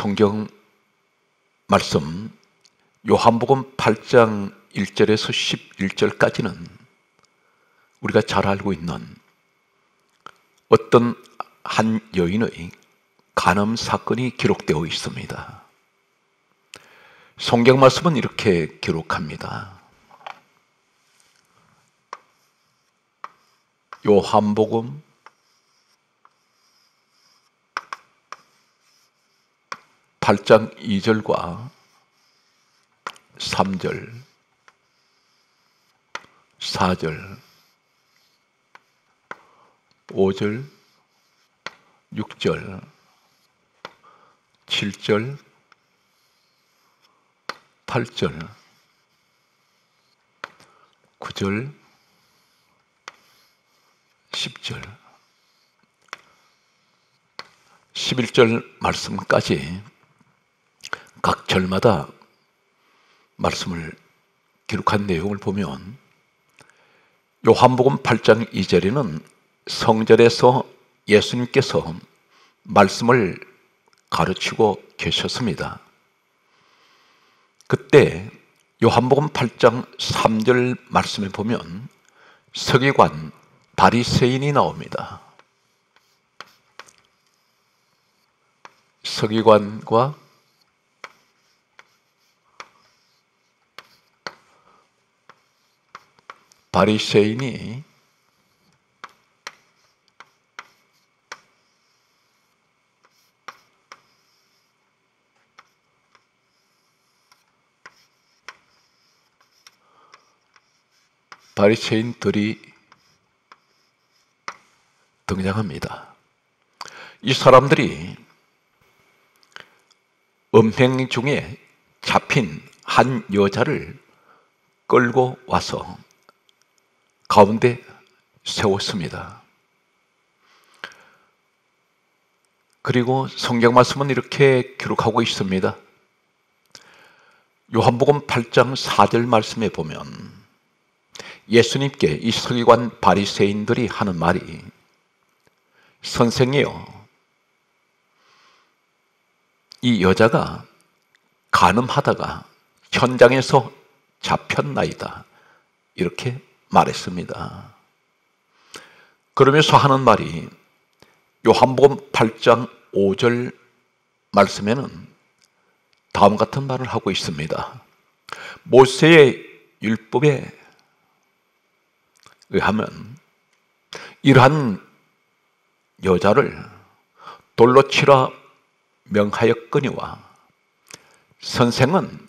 성경 말씀 요한복음 8장 1절에서 11절까지는 우리가 잘 알고 있는 어떤 한 여인의 간음 사건이 기록되어 있습니다. 성경 말씀은 이렇게 기록합니다. 요한복음 8장 2절과 3절, 4절, 5절, 6절, 7절, 8절, 9절, 10절, 11절 말씀까지 각 절마다 말씀을 기록한 내용을 보면 요한복음 8장 2절에는 성전에서 예수님께서 말씀을 가르치고 계셨습니다. 그때 요한복음 8장 3절 말씀에 보면 서기관 바리새인이 나옵니다. 서기관과 바리새인이 등장합니다. 이 사람들이 음행 중에 잡힌 한 여자를 끌고 와서 가운데 세웠습니다. 그리고 성경 말씀은 이렇게 기록하고 있습니다. 요한복음 8장 4절 말씀에 보면 예수님께 이 서기관 바리새인들이 하는 말이 선생이여, 이 여자가 간음하다가 현장에서 잡혔나이다, 이렇게 말했습니다. 그러면서 하는 말이 요한복음 8장 5절 말씀에는 다음 같은 말을 하고 있습니다. 모세의 율법에 의하면 이러한 여자를 돌로 치라 명하였거니와 선생은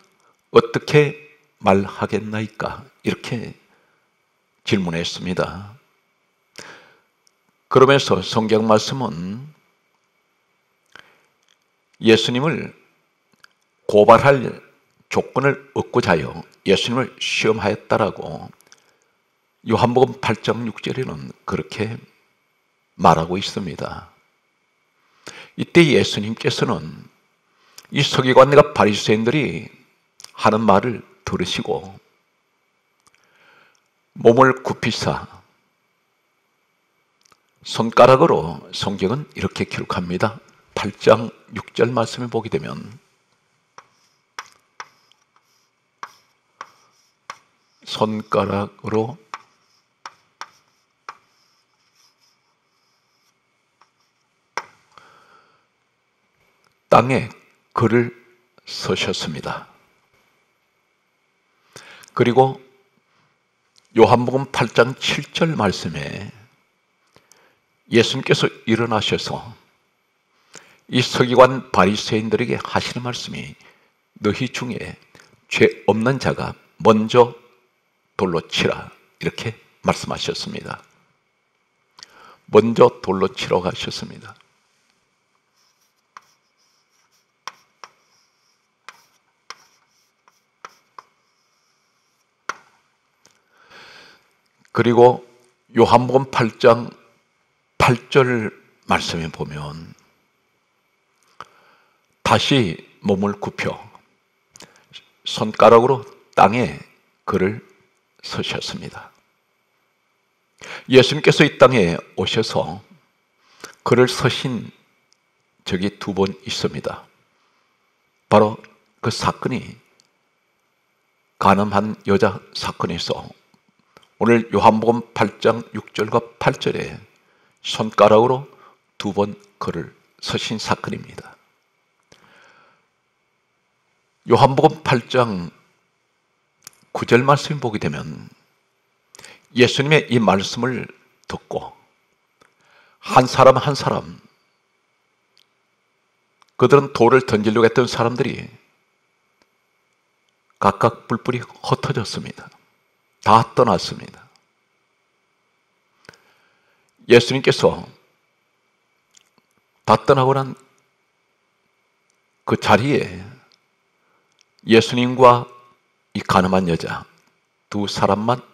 어떻게 말하겠나이까, 이렇게 질문했습니다. 그러면서 성경 말씀은 예수님을 고발할 조건을 얻고자 하여 예수님을 시험하였다라고 요한복음 8장 6절에는 그렇게 말하고 있습니다. 이때 예수님께서는 이 서기관과 바리새인들이 하는 말을 들으시고 몸을 굽히사 손가락으로, 성경은 이렇게 기록합니다. 8장 6절 말씀을 보게 되면 손가락으로 땅에 글을 쓰셨습니다. 그리고 요한복음 8장 7절 말씀에 예수님께서 일어나셔서 이 서기관 바리새인들에게 하시는 말씀이 너희 중에 죄 없는 자가 먼저 돌로 치라, 이렇게 말씀하셨습니다. 먼저 돌로 치러 가셨습니다. 그리고 요한복음 8장 8절 말씀에 보면 다시 몸을 굽혀 손가락으로 땅에 글을 쓰셨습니다. 예수님께서 이 땅에 오셔서 글을 쓰신 적이 두 번 있습니다. 바로 그 사건이 간음한 여자 사건에서 오늘 요한복음 8장 6절과 8절에 손가락으로 2번 글을 서신 사건입니다. 요한복음 8장 9절 말씀 보게 되면 예수님의 이 말씀을 듣고 한 사람 한 사람, 그들은 돌을 던지려고 했던 사람들이 각각 뿔뿔이 흩어졌습니다. 다 떠났습니다. 예수님께서 다 떠나고 난 그 자리에 예수님과 이 간음한 여자 2사람만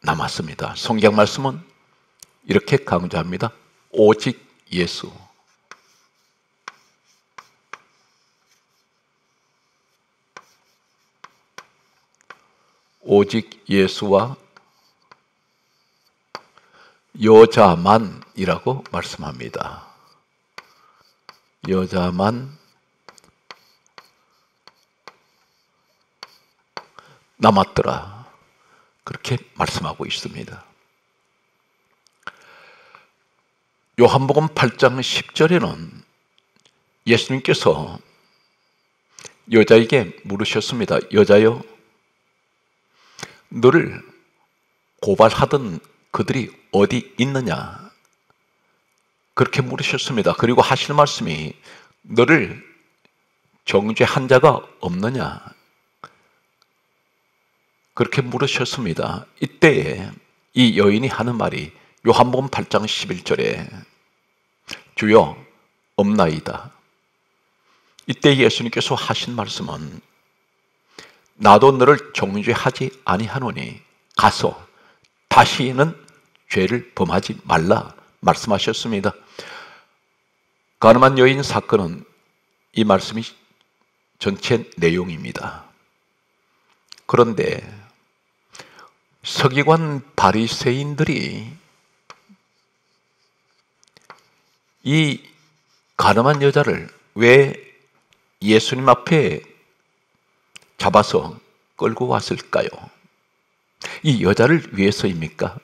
남았습니다. 성경 말씀은 이렇게 강조합니다. 오직 예수. 오직 예수와 여자만이라고 말씀합니다. 여자만 남았더라. 그렇게 말씀하고 있습니다. 요한복음 8장 10절에는 예수님께서 여자에게 물으셨습니다. 여자여, 너를 고발하던 그들이 어디 있느냐? 그렇게 물으셨습니다. 그리고 하실 말씀이 너를 정죄한 자가 없느냐? 그렇게 물으셨습니다. 이때에 이 여인이 하는 말이 요한복음 8장 11절에 주여 없나이다. 이때 예수님께서 하신 말씀은 나도 너를 정죄하지 아니하노니 가서 다시는 죄를 범하지 말라 말씀하셨습니다. 간음한 여인 사건은 이 말씀이 전체 내용입니다. 그런데 서기관 바리새인들이 이 간음한 여자를 왜 예수님 앞에 잡아서 끌고 왔을까요? 이 여자를 위해서입니까?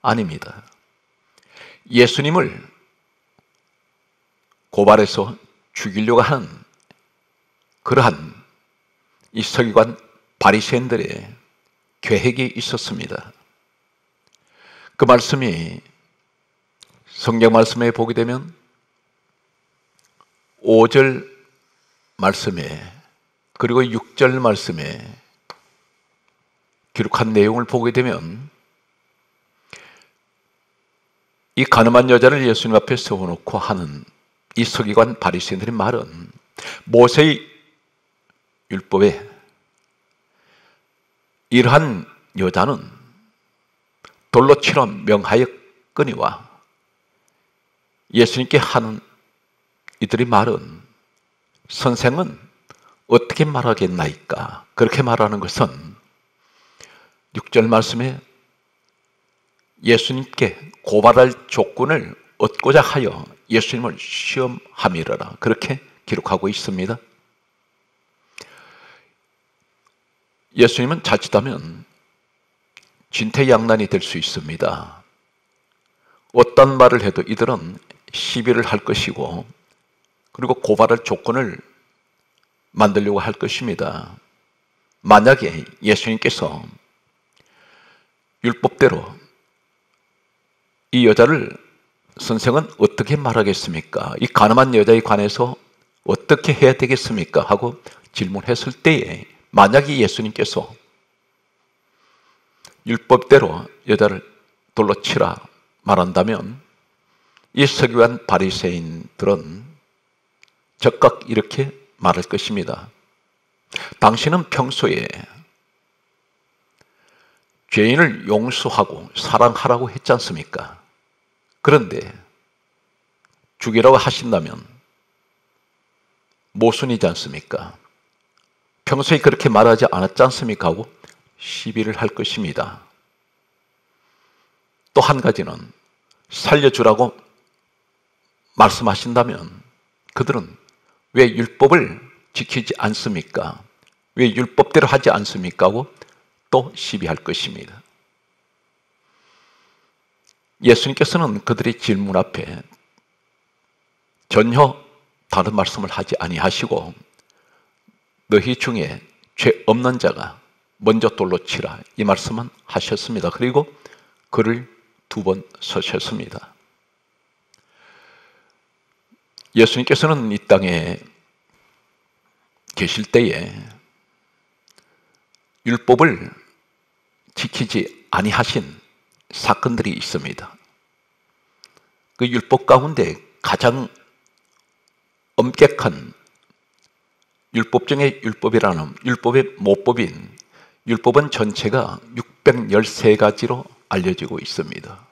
아닙니다. 예수님을 고발해서 죽이려고 하는 그러한 이 서기관 바리새인들의 계획이 있었습니다. 그 말씀이 성경 말씀에 보게 되면 5절 말씀에 그리고 6절 말씀에 기록한 내용을 보게 되면 이 간음한 여자를 예수님 앞에 세워놓고 하는 이 서기관 바리새인들의 말은 모세의 율법에 이러한 여자는 돌로 치러 명하였거니와 예수님께 하는 이들의 말은 선생은 어떻게 말하겠나이까? 그렇게 말하는 것은 6절 말씀에 예수님께 고발할 조건을 얻고자 하여 예수님을 시험함이라라 그렇게 기록하고 있습니다. 예수님은 자칫하면 진퇴양난이 될 수 있습니다. 어떤 말을 해도 이들은 시비를 할 것이고 그리고 고발할 조건을 만들려고 할 것입니다. 만약에 예수님께서 율법대로 이 여자를 선생은 어떻게 말하겠습니까? 이 간음한 여자에 관해서 어떻게 해야 되겠습니까? 하고 질문했을 때에 만약에 예수님께서 율법대로 여자를 돌로 치라 말한다면 이 서기관 바리새인들은 즉각 이렇게 말할 것입니다. 당신은 평소에 죄인을 용서하고 사랑하라고 했지 않습니까? 그런데 죽이라고 하신다면 모순이지 않습니까? 평소에 그렇게 말하지 않았지 않습니까? 하고 시비를 할 것입니다. 또 한 가지는 살려주라고 말씀하신다면 그들은 왜 율법을 지키지 않습니까? 왜 율법대로 하지 않습니까? 하고 또 시비할 것입니다. 예수님께서는 그들의 질문 앞에 전혀 다른 말씀을 하지 아니하시고 너희 중에 죄 없는 자가 먼저 돌로 치라 이 말씀은 하셨습니다. 그리고 그를 2번 서셨습니다. 예수님께서는 이 땅에 계실 때에 율법을 지키지 아니하신 사건들이 있습니다. 그 율법 가운데 가장 엄격한 율법 중에 율법이라는 율법의 모법인 율법은 전체가 613가지로 알려지고 있습니다.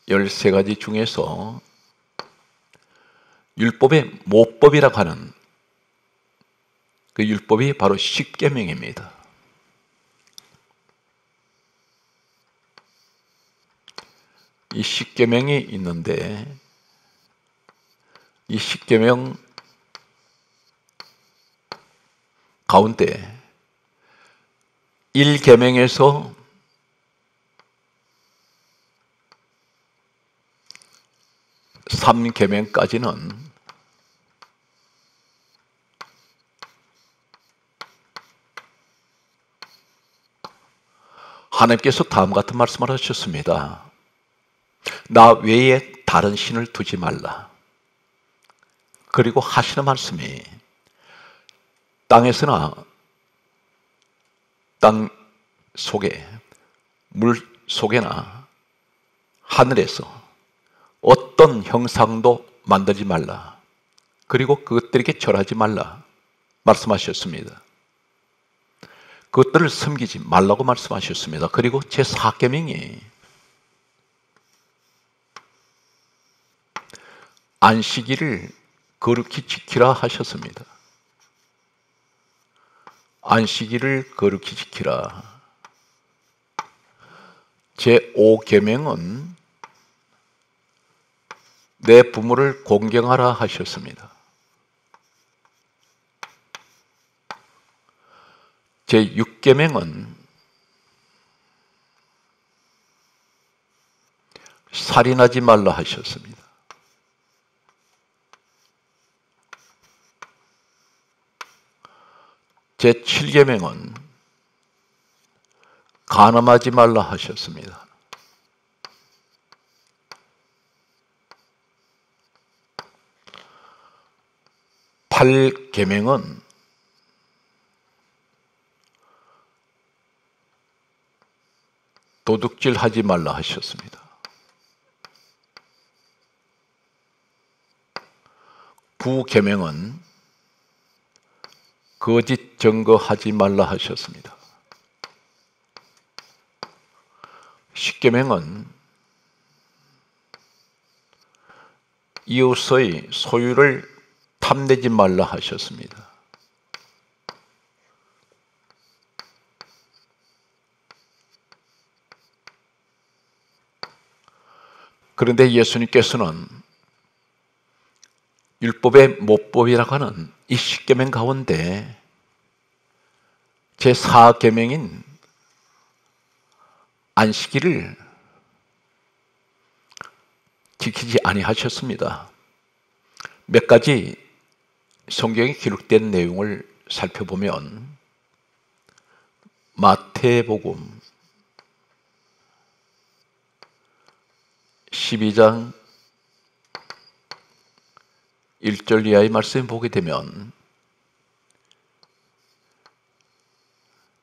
613가지 중에서 율법의 모법이라고 하는 그 율법이 바로 십계명입니다. 이 십계명이 있는데 이 십계명 가운데 1계명에서 3계명까지는 하나님께서 다음 같은 말씀을 하셨습니다. 나 외에 다른 신을 두지 말라. 그리고 하시는 말씀이 땅에서나 땅 속에 물 속에나 하늘에서 어떤 형상도 만들지 말라. 그리고 그것들에게 절하지 말라 말씀하셨습니다. 그것들을 섬기지 말라고 말씀하셨습니다. 그리고 제4계명이 안식일을 거룩히 지키라 하셨습니다. 안식일을 거룩히 지키라. 제5계명은 내 부모를 공경하라 하셨습니다. 제6계명은 살인하지 말라 하셨습니다. 제7계명은 간음하지 말라 하셨습니다. 제8계명은 도둑질하지 말라 하셨습니다. 9계명은 거짓 증거하지 말라 하셨습니다. 10계명은 이웃의 소유를 탐내지 말라 하셨습니다. 그런데 예수님께서는 율법의 모법이라고 하는 이 10계명 가운데 제4계명인 안식일을 지키지 아니하셨습니다. 몇 가지 성경에 기록된 내용을 살펴보면 마태복음 12장 1절 이하의 말씀을 보게 되면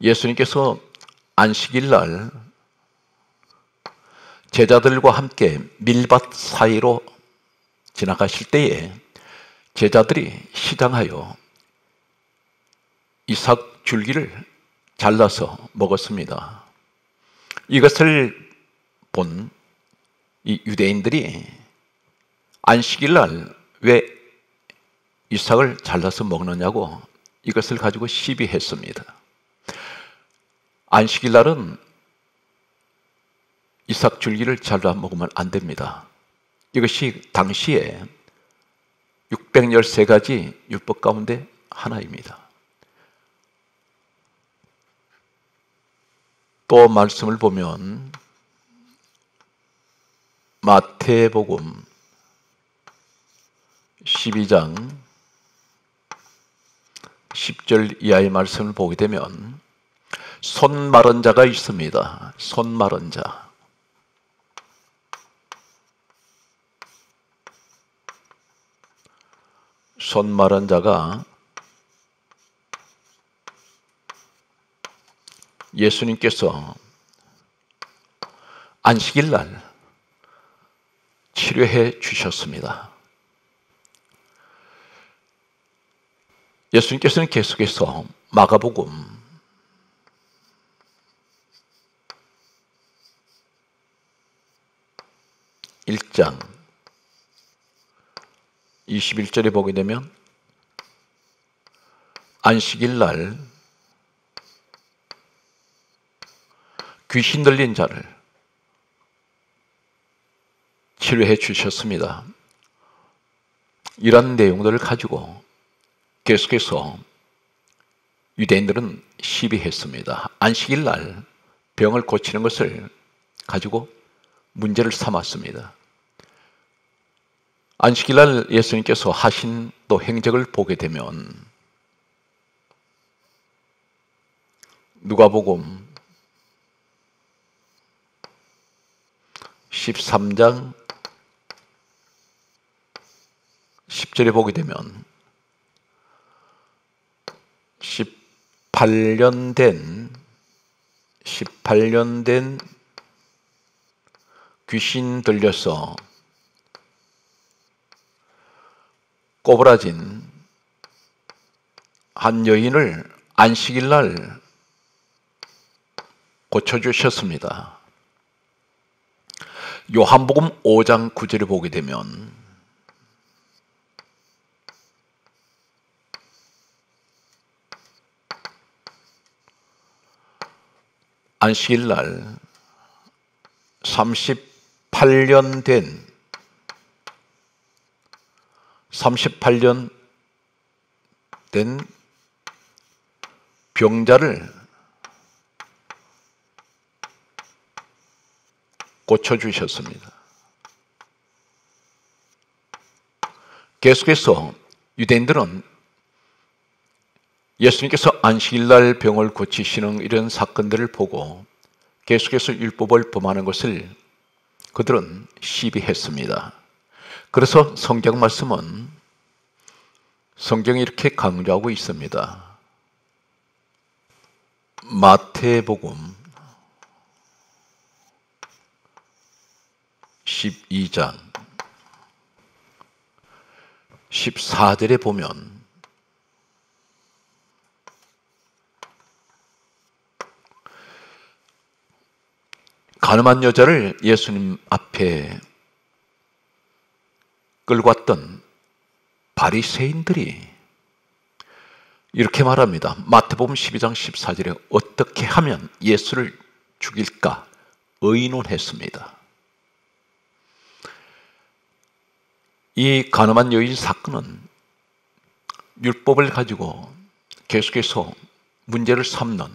예수님께서 안식일 날 제자들과 함께 밀밭 사이로 지나가실 때에 제자들이 시장하여 이삭 줄기를 잘라서 먹었습니다. 이것을 본 이 유대인들이 안식일 날 왜 이삭을 잘라서 먹느냐고 이것을 가지고 시비했습니다. 안식일 날은 이삭 줄기를 잘라 먹으면 안 됩니다. 이것이 당시에 613가지 율법 가운데 하나입니다. 또 말씀을 보면 마태복음 12장 10절 이하의 말씀을 보게 되면 손 마른 자가 있습니다. 손 마른 자. 손 마른 자가 예수님께서 안식일 날 치료해 주셨습니다. 예수님께서는 계속해서 마가복음 1장 21절에 보게 되면 안식일 날 귀신 들린 자를 치료해 주셨습니다. 이런 내용들을 가지고 계속해서 유대인들은 시비했습니다. 안식일 날 병을 고치는 것을 가지고 문제를 삼았습니다. 안식일 날 예수님께서 하신 또 행적을 보게 되면 누가복음 13장 10절에 보게 되면 18년 된 귀신 들려서 꼬부라진 한 여인을 안식일 날 고쳐주셨습니다. 요한복음 5장 9절에 보게 되면 안식일 날 38년 된 병자를 고쳐주셨습니다. 계속해서 유대인들은 예수님께서 안식일날 병을 고치시는 이런 사건들을 보고 계속해서 율법을 범하는 것을 그들은 시비했습니다. 그래서 성경 말씀은 성경이 이렇게 강조하고 있습니다. 마태복음 12장 14절에 보면 가늠한 여자를 예수님 앞에 끌고 왔던 바리새인들이 이렇게 말합니다. 마태복음 12장 14절에 어떻게 하면 예수를 죽일까 의논했습니다. 이 가늠한 여인 사건은 율법을 가지고 계속해서 문제를 삼는,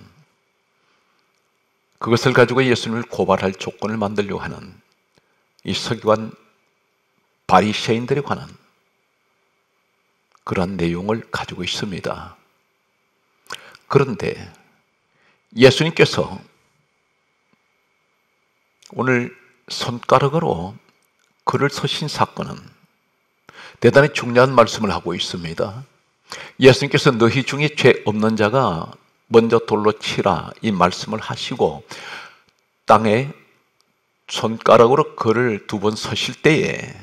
그것을 가지고 예수님을 고발할 조건을 만들려고 하는 이 서기관 바리새인들에 관한 그러한 내용을 가지고 있습니다. 그런데 예수님께서 오늘 손가락으로 글을 서신 사건은 대단히 중요한 말씀을 하고 있습니다. 예수님께서 너희 중에 죄 없는 자가 먼저 돌로 치라 이 말씀을 하시고 땅에 손가락으로 글을 2번 서실 때에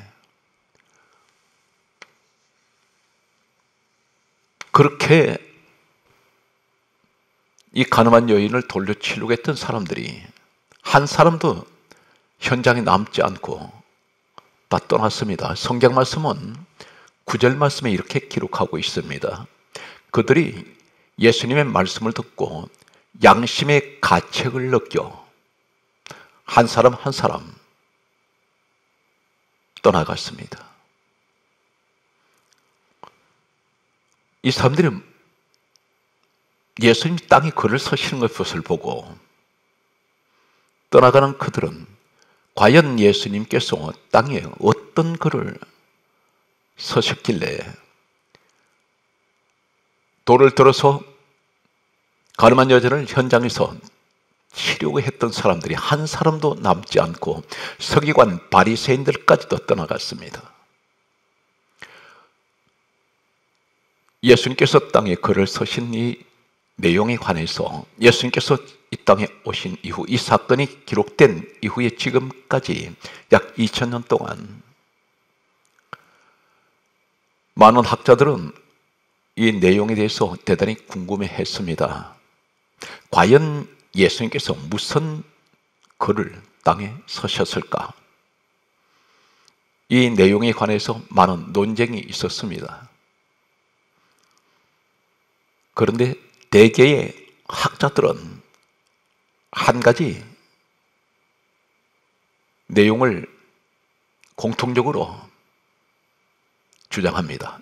그렇게 이 가늠한 여인을 돌려 치려고 했던 사람들이 한 사람도 현장에 남지 않고 다 떠났습니다. 성경 말씀은 9절 말씀에 이렇게 기록하고 있습니다. 그들이 예수님의 말씀을 듣고 양심의 가책을 느껴 한 사람 한 사람 떠나갔습니다. 이 사람들이 예수님 땅에 글을 서시는 것을 보고 떠나가는 그들은 과연 예수님께서 땅에 어떤 글을 서셨길래 돌을 들어서 가늠한 여자를 현장에서 치려고 했던 사람들이 한 사람도 남지 않고 서기관 바리새인들까지도 떠나갔습니다. 예수님께서 땅에 글을 서신 이 내용에 관해서 예수님께서 이 땅에 오신 이후, 이 사건이 기록된 이후에 지금까지 약 2000년 동안 많은 학자들은 이 내용에 대해서 대단히 궁금해했습니다. 과연 예수님께서 무슨 글을 땅에 서셨을까? 이 내용에 관해서 많은 논쟁이 있었습니다. 그런데 대개의 학자들은 한 가지 내용을 공통적으로 주장합니다.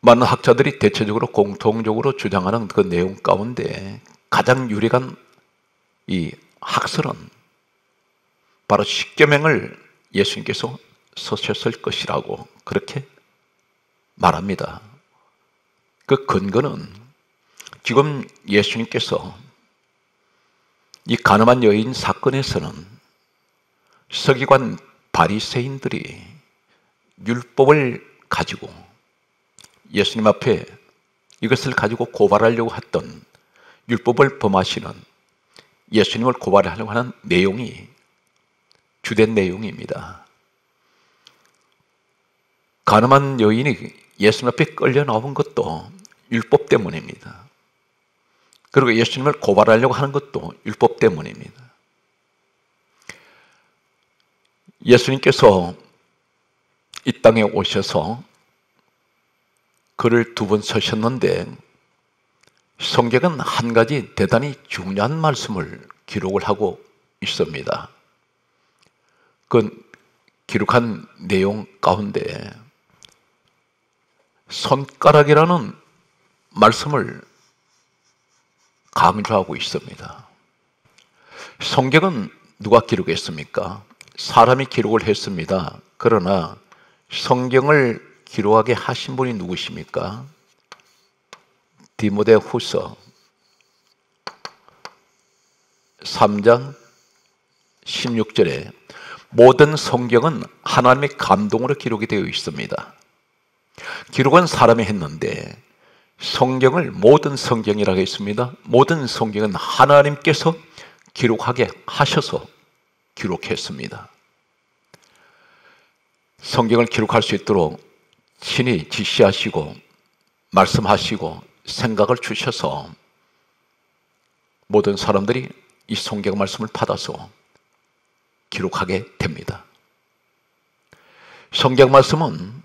많은 학자들이 대체적으로 공통적으로 주장하는 그 내용 가운데 가장 유력한 이 학설은 바로 십계명을 예수님께서 서셨을 것이라고 그렇게 말합니다. 그 근거는 지금 예수님께서 이 가늠한 여인 사건에서는 서기관 바리새인들이 율법을 가지고 예수님 앞에 이것을 가지고 고발하려고 했던, 율법을 범하시는 예수님을 고발하려고 하는 내용이 주된 내용입니다. 가늠한 여인이 예수님 앞에 끌려 나온 것도 율법 때문입니다. 그리고 예수님을 고발하려고 하는 것도 율법 때문입니다. 예수님께서 이 땅에 오셔서 글을 2번 서셨는데 성경은 한 가지 대단히 중요한 말씀을 기록을 하고 있습니다. 그 기록한 내용 가운데 손가락이라는 말씀을 강조하고 있습니다. 성경은 누가 기록했습니까? 사람이 기록을 했습니다. 그러나 성경을 기록하게 하신 분이 누구십니까? 디모데후서 3장 16절에 모든 성경은 하나님의 감동으로 기록이 되어 있습니다. 기록은 사람이 했는데 성경을 모든 성경이라고 했습니다. 모든 성경은 하나님께서 기록하게 하셔서 기록했습니다. 성경을 기록할 수 있도록 친히 지시하시고 말씀하시고 생각을 주셔서 모든 사람들이 이 성경 말씀을 받아서 기록하게 됩니다. 성경 말씀은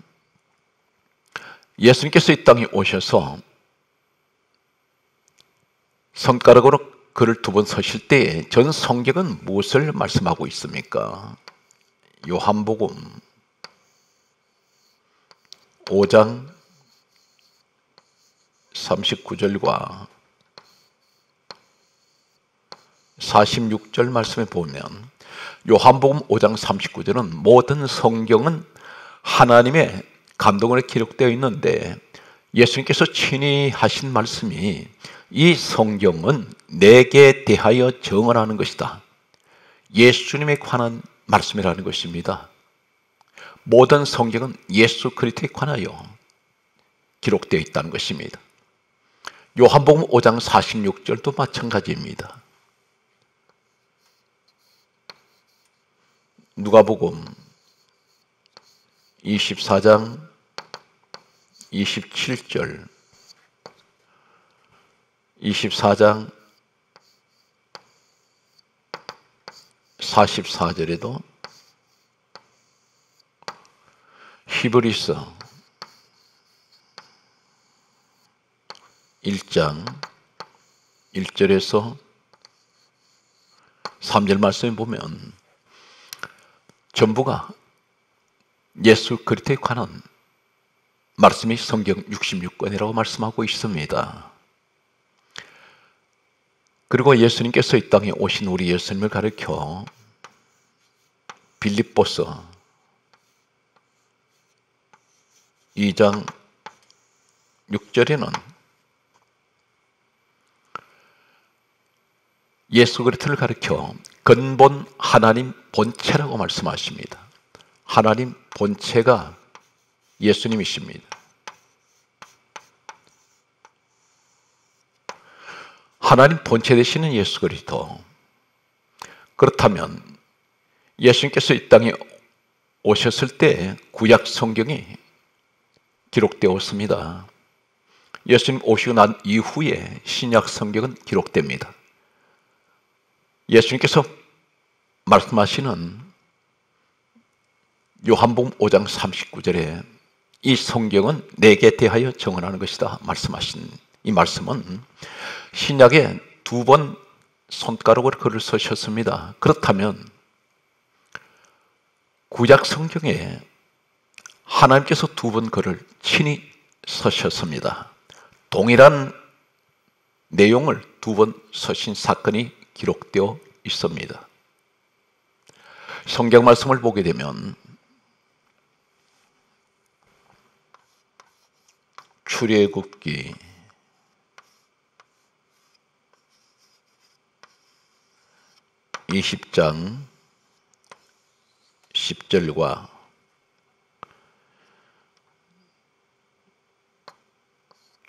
예수님께서 이 땅에 오셔서 손가락으로 글을 2번 서실 때에 전 성경은 무엇을 말씀하고 있습니까? 요한복음 5장 39절과 46절 말씀에 보면 요한복음 5장 39절은 모든 성경은 하나님의 감동으로 기록되어 있는데 예수님께서 친히 하신 말씀이 이 성경은 내게 대하여 정언하는 것이다. 예수님에 관한 말씀이라는 것입니다. 모든 성경은 예수 그리스도에 관하여 기록되어 있다는 것입니다. 요한복음 5장 46절도 마찬가지입니다. 누가복음 24장 27절 24장 44절에도 히브리서 1장 1절에서 3절 말씀에 보면 전부가 예수 그리스도에 관한 말씀이 성경 66권이라고 말씀하고 있습니다. 그리고 예수님께서 이 땅에 오신 우리 예수님을 가리켜 빌립보서 2장 6절에는 예수 그리스도를 가리켜 근본 하나님 본체라고 말씀하십니다. 하나님 본체가 예수님이십니다. 하나님 본체 되시는 예수 그리스도. 그렇다면 예수님께서 이 땅에 오셨을 때 구약 성경이 기록되었습니다. 예수님 오시고 난 이후에 신약 성경은 기록됩니다. 예수님께서 말씀하시는 요한복음 5장 39절에 이 성경은 내게 대하여 정언하는 것이다 말씀하신 이 말씀은 신약에 2번 손가락으로 글을 쓰셨습니다. 그렇다면 구약 성경에 하나님께서 2번 글을 친히 쓰셨습니다. 동일한 내용을 2번 쓰신 사건이 기록되어 있습니다. 성경 말씀을 보게 되면 출애굽기 20장 10절과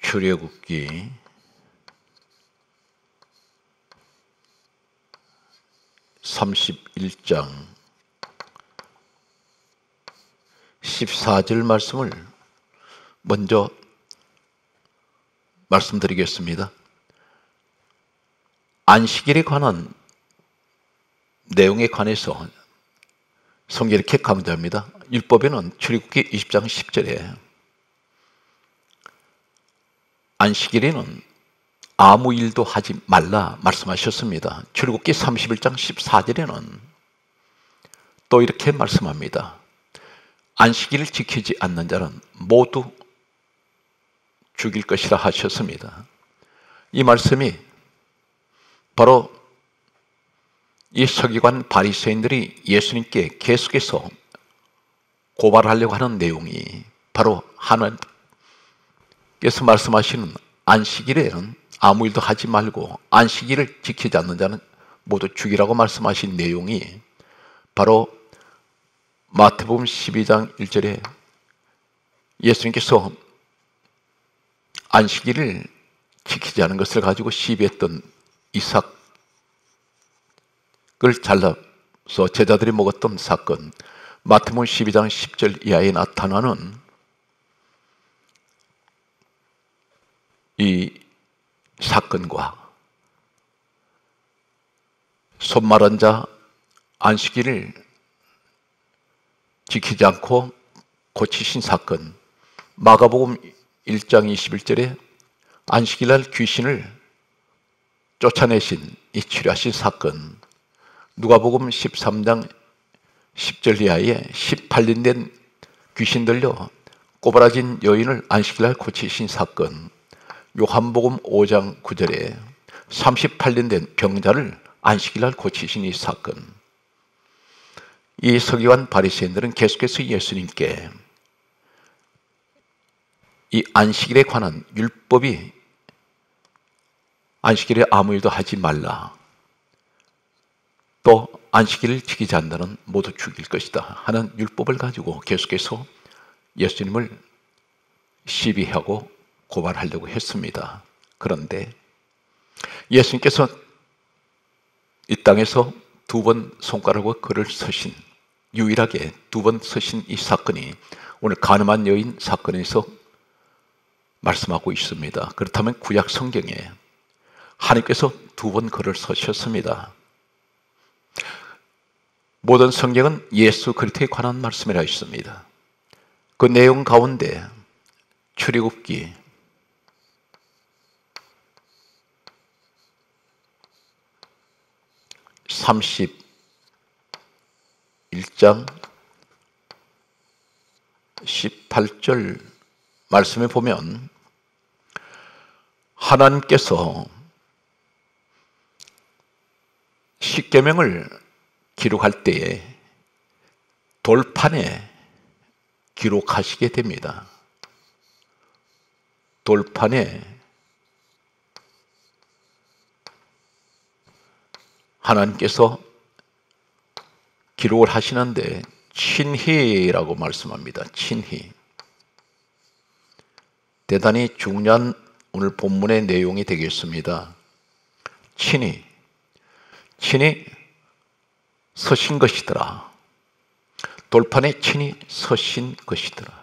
출애굽기 31장 14절 말씀을 먼저 말씀드리겠습니다. 안식일에 관한 내용에 관해서 성경이 이렇게 강조합니다. 율법에는 출애굽기 20장 10절에 안식일에는 아무 일도 하지 말라 말씀하셨습니다. 출애굽기 31장 14절에는 또 이렇게 말씀합니다. 안식일을 지키지 않는 자는 모두 죽일 것이라 하셨습니다. 이 말씀이 바로 이 서기관 바리새인들이 예수님께 계속해서 고발하려고 하는 내용이 바로 하나님께서 말씀하시는 안식일에는 아무 일도 하지 말고 안식일을 지키지 않는 자는 모두 죽이라고 말씀하신 내용이 바로 마태복음 12장 1절에 예수님께서 안식일을 지키지 않은 것을 가지고 시비했던 이삭을 잘라서 제자들이 먹었던 사건, 마태복음 12장 10절 이하에 나타나는 이 사건과 손 마른 자 안식일을 지키지 않고 고치신 사건, 마가복음 1장 21절에 안식일날 귀신을 쫓아내신 이 치료하신 사건, 누가복음 13장 10절 이하에 18년 된 귀신 들려 꼬부라진 여인을 안식일날 고치신 사건, 요한복음 5장 9절에 38년 된 병자를 안식일날 고치신 이 사건. 이 서기관 바리새인들은 계속해서 예수님께 이 안식일에 관한 율법이 안식일에 아무 일도 하지 말라, 또 안식일을 지키지 않는다는 모두 죽일 것이다 하는 율법을 가지고 계속해서 예수님을 시비하고 고발하려고 했습니다. 그런데 예수님께서 이 땅에서 2번 손가락으로 글을 쓰신, 유일하게 2번 쓰신 이 사건이 오늘 가늠한 여인 사건에서 말씀하고 있습니다. 그렇다면 구약 성경에 하나님께서 2번 글을 쓰셨습니다. 모든 성경은 예수 그리스도에 관한 말씀이라 있습니다. 그 내용 가운데 출애굽기 31장 18절 말씀에 보면 하나님께서 십계명을 기록할 때에 돌판에 기록하시게 됩니다. 돌판에 하나님께서 기록을 하시는데 친희라고 말씀합니다. 친희. 대단히 중요한 오늘 본문의 내용이 되겠습니다. 친히 서신 것이더라. 돌판에 친히 서신 것이더라.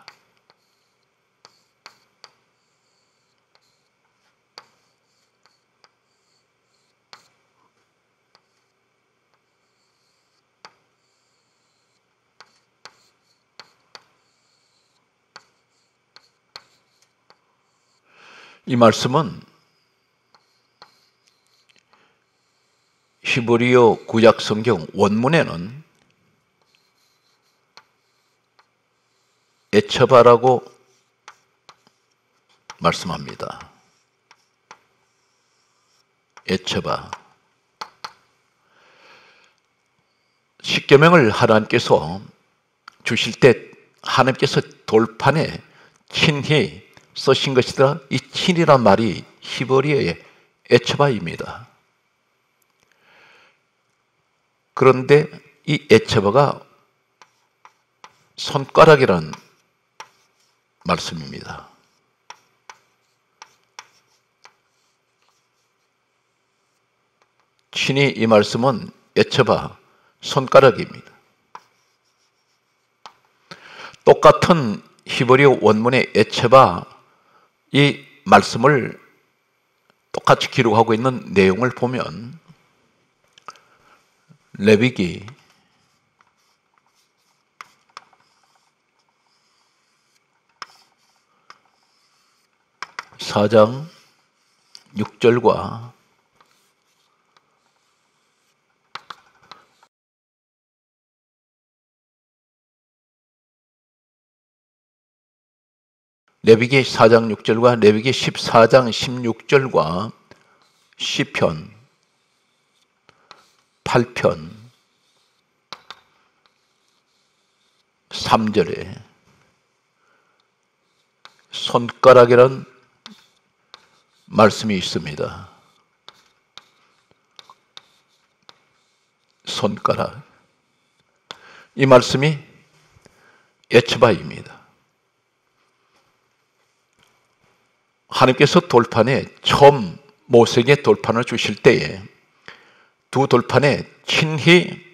이 말씀은 히브리어 구약 성경 원문에는 에처바라고 말씀합니다. 에처바. 십계명을 하나님께서 주실 때 하나님께서 돌판에 친히 쓰신 것이더라. 이 친이란 말이 히브리어의 에처바입니다. 그런데 이 에처바가 손가락이라는 말씀입니다. 친히 이 말씀은 에처바, 손가락입니다. 똑같은 히브리어 원문의 에처바 이 말씀을 똑같이 기록하고 있는 내용을 보면 레위기 4장 6절과 레위기 4장 6절과 레위기 14장 16절과 시편 8편 3절에 손가락이라는 말씀이 있습니다. 손가락. 이 말씀이 에처바입니다. 하나님께서 돌판에 처음 모세에게 돌판을 주실 때에 두 돌판에 친히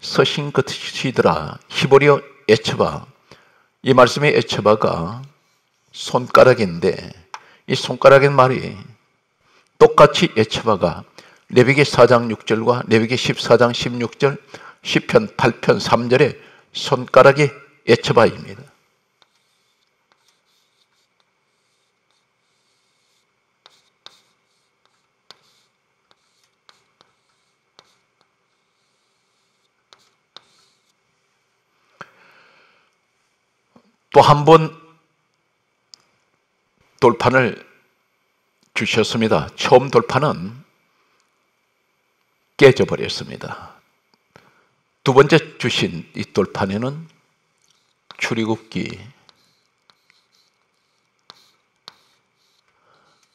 서신 것이더라. 히브리어 에처바. 이 말씀의 에처바가 손가락인데 이 손가락의 말이 똑같이 에처바가 레위기 4장 6절과 레위기 14장 16절 시편 8편 3절에 손가락이 에처바입니다. 또 한 번 돌판을 주셨습니다. 처음 돌판은 깨져버렸습니다. 두 번째 주신 이 돌판에는 출애굽기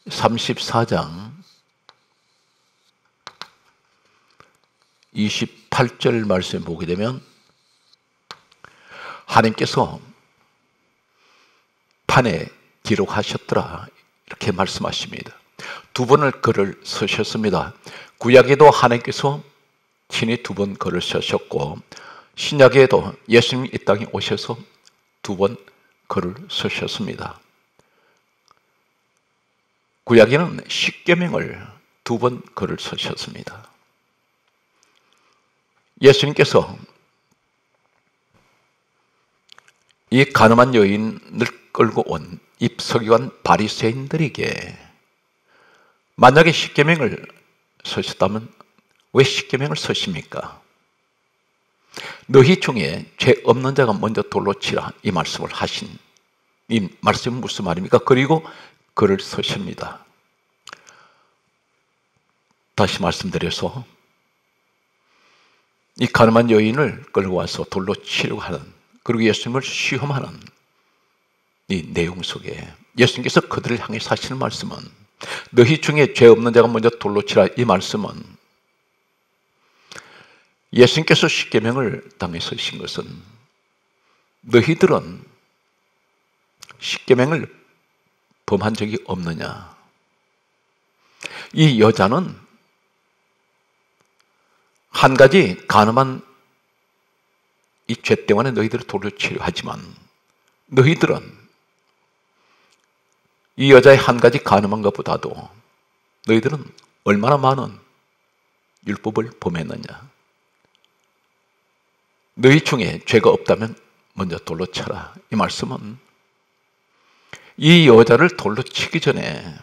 34장 28절 말씀 보게 되면 하나님께서 판에 기록하셨더라 이렇게 말씀하십니다. 두 번을 글을 쓰셨습니다. 구약에도 하나님께서 친히 두 번 글을 쓰셨고 신약에도 예수님이 이 땅에 오셔서 두 번 글을 쓰셨습니다. 구약에는 십계명을 두 번 글을 쓰셨습니다. 예수님께서 이 가늠한 여인을 끌고 온 이 서기관 바리새인들에게 만약에 십계명을 쓰셨다면 왜 십계명을 서십니까? 너희 중에 죄 없는 자가 먼저 돌로 치라, 이 말씀을 하신 이 말씀은 무슨 말입니까? 그리고 그를 서십니다. 다시 말씀드려서 이 가늠한 여인을 끌고 와서 돌로 치려고 하는, 그리고 예수님을 시험하는 이 내용 속에 예수님께서 그들을 향해서 하시는 말씀은, 너희 중에 죄 없는 자가 먼저 돌로 치라, 이 말씀은 예수님께서 십계명을 땅에 서신 것은 너희들은 십계명을 범한 적이 없느냐, 이 여자는 한 가지 가늠한 이 죄 때문에 너희들을 돌로 치려 하지만, 너희들은 이 여자의 한 가지 가늠한 것보다도 너희들은 얼마나 많은 율법을 범했느냐, 너희 중에 죄가 없다면 먼저 돌로 쳐라, 이 말씀은 이 여자를 돌로 치기 전에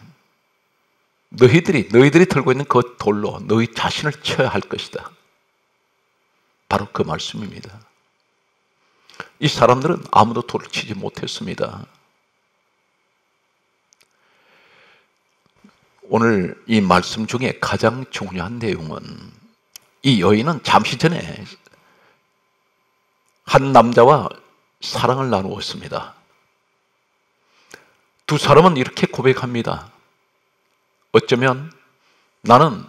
너희들이 들고 있는 그 돌로 너희 자신을 쳐야 할 것이다, 바로 그 말씀입니다. 이 사람들은 아무도 돌을 치지 못했습니다. 오늘 이 말씀 중에 가장 중요한 내용은, 이 여인은 잠시 전에 한 남자와 사랑을 나누었습니다. 두 사람은 이렇게 고백합니다. 어쩌면 나는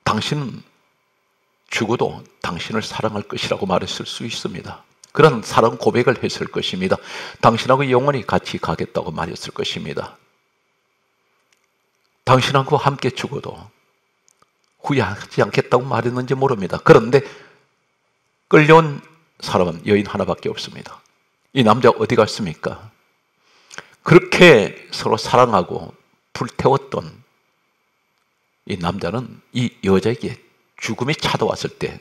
당신은 죽어도 당신을 사랑할 것이라고 말했을 수 있습니다. 그런 사랑 고백을 했을 것입니다. 당신하고 영원히 같이 가겠다고 말했을 것입니다. 당신하고 함께 죽어도 후회하지 않겠다고 말했는지 모릅니다. 그런데 끌려온 사람은 여인 하나밖에 없습니다. 이 남자 어디 갔습니까? 그렇게 서로 사랑하고 불태웠던 이 남자는 이 여자에게 죽음이 찾아왔을 때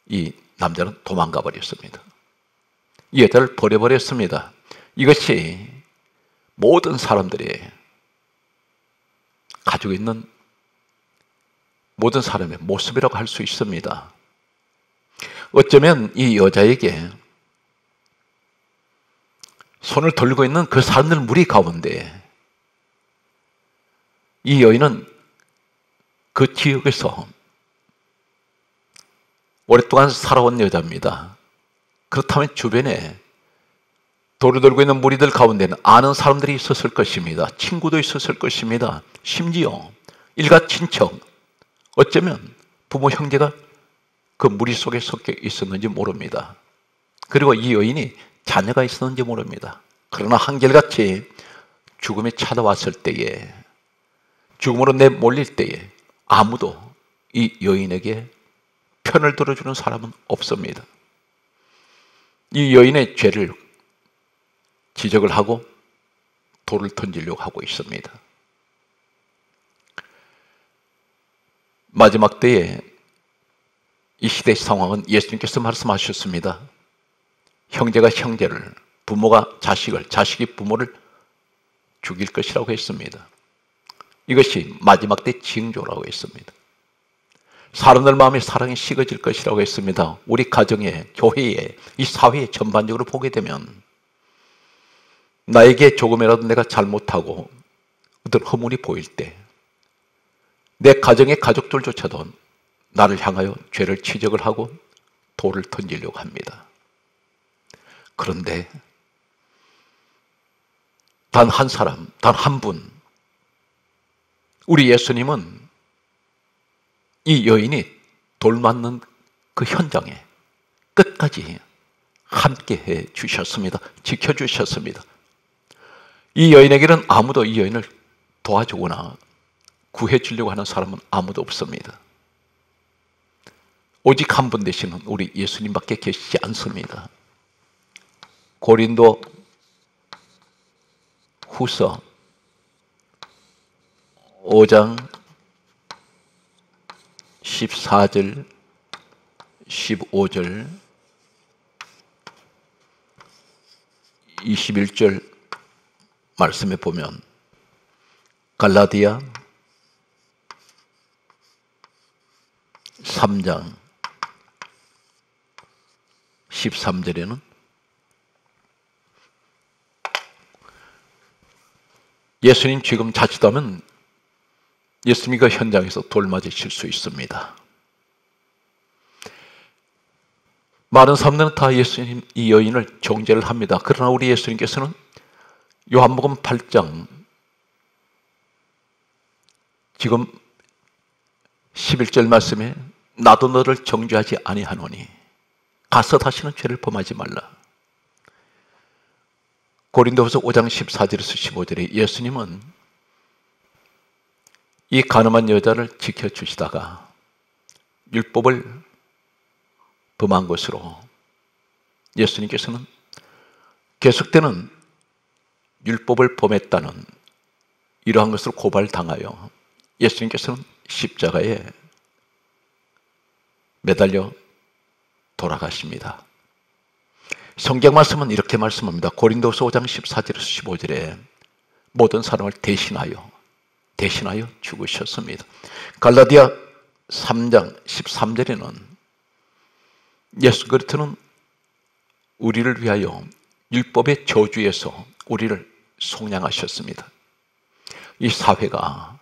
이 남자는 도망가 버렸습니다. 이 여자를 버려버렸습니다. 이것이 모든 사람들이 가지고 있는 모든 사람의 모습이라고 할 수 있습니다. 어쩌면 이 여자에게 손을 들고 있는 그 사람들 무리 가운데 이 여인은 그 지역에서 오랫동안 살아온 여자입니다. 그렇다면 주변에 돌을 들고 있는 무리들 가운데는 아는 사람들이 있었을 것입니다. 친구도 있었을 것입니다. 심지어 일가 친척, 어쩌면 부모 형제가 그 무리 속에 섞여 있었는지 모릅니다. 그리고 이 여인이 자녀가 있었는지 모릅니다. 그러나 한결같이 죽음이 찾아왔을 때에, 죽음으로 내몰릴 때에 아무도 이 여인에게 편을 들어주는 사람은 없습니다. 이 여인의 죄를 지적을 하고 돌을 던지려고 하고 있습니다. 마지막 때에 이 시대의 상황은 예수님께서 말씀하셨습니다. 형제가 형제를, 부모가 자식을, 자식이 부모를 죽일 것이라고 했습니다. 이것이 마지막 때 징조라고 했습니다. 사람들 마음에 사랑이 식어질 것이라고 했습니다. 우리 가정에, 교회에, 이 사회에 전반적으로 보게 되면 나에게 조금이라도 내가 잘못하고 어떤 허물이 보일 때 내 가정의 가족들조차도 나를 향하여 죄를 지적을 하고 돌을 던지려고 합니다. 그런데 단 한 사람, 단 한 분, 우리 예수님은 이 여인이 돌 맞는 그 현장에 끝까지 함께 해 주셨습니다. 지켜주셨습니다. 이 여인에게는 아무도 이 여인을 도와주거나 구해주려고 하는 사람은 아무도 없습니다. 오직 한 분 되시는 우리 예수님밖에 계시지 않습니다. 고린도 후서 5장 14절 15절 21절 말씀에 보면 갈라디아 3장 13절에는 예수님 지금 자칫하면 예수님이 그 현장에서 돌맞으실 수 있습니다. 많은 사람들은 다 예수님 이 여인을 정죄를 합니다. 그러나 우리 예수님께서는 요한복음 8장 지금 11절 말씀에 나도 너를 정죄하지 아니하노니 가서 다시는 죄를 범하지 말라. 고린도후서 5장 14절에서 15절에 예수님은 이 가늠한 여자를 지켜주시다가 율법을 범한 것으로 예수님께서는 계속되는 율법을 범했다는 이러한 것으로 고발당하여 예수님께서는 십자가에 매달려 돌아가십니다. 성경 말씀은 이렇게 말씀합니다. 고린도서 5장 14절에서 15절에 모든 사람을 대신하여 죽으셨습니다. 갈라디아 3장 13절에는 예수 그리스도는 우리를 위하여 율법의 저주에서 우리를 속량하셨습니다. 이 사회가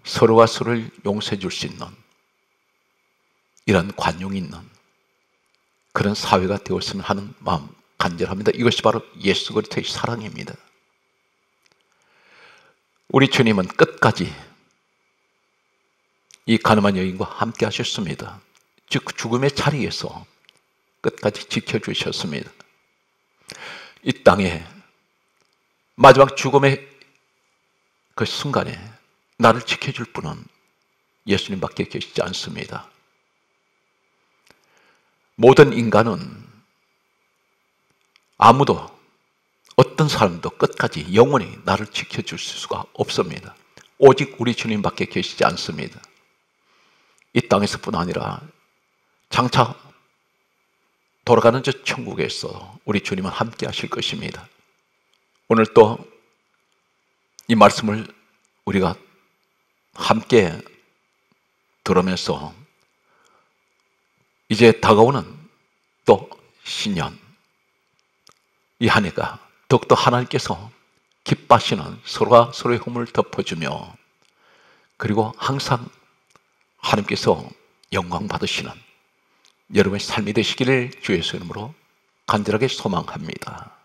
서로가 서로를 용서해 줄 수 있는 이런 관용이 있는 그런 사회가 되었으면 하는 마음 간절합니다. 이것이 바로 예수 그리스도의 사랑입니다. 우리 주님은 끝까지 이 가늠한 여인과 함께 하셨습니다. 즉 죽음의 자리에서 끝까지 지켜주셨습니다. 이 땅에 마지막 죽음의 그 순간에 나를 지켜줄 분은 예수님밖에 계시지 않습니다. 모든 인간은 아무도 어떤 사람도 끝까지 영원히 나를 지켜줄 수가 없습니다. 오직 우리 주님밖에 계시지 않습니다. 이 땅에서뿐 아니라 장차 돌아가는 저 천국에서 우리 주님은 함께 하실 것입니다. 오늘 또 이 말씀을 우리가 함께 들으면서 이제 다가오는 또 신년 이 한 해가 더욱더 하나님께서 기뻐하시는 서로가 서로의 허물을 덮어주며 그리고 항상 하나님께서 영광 받으시는 여러분의 삶이 되시기를 주의 이름으로 간절하게 소망합니다.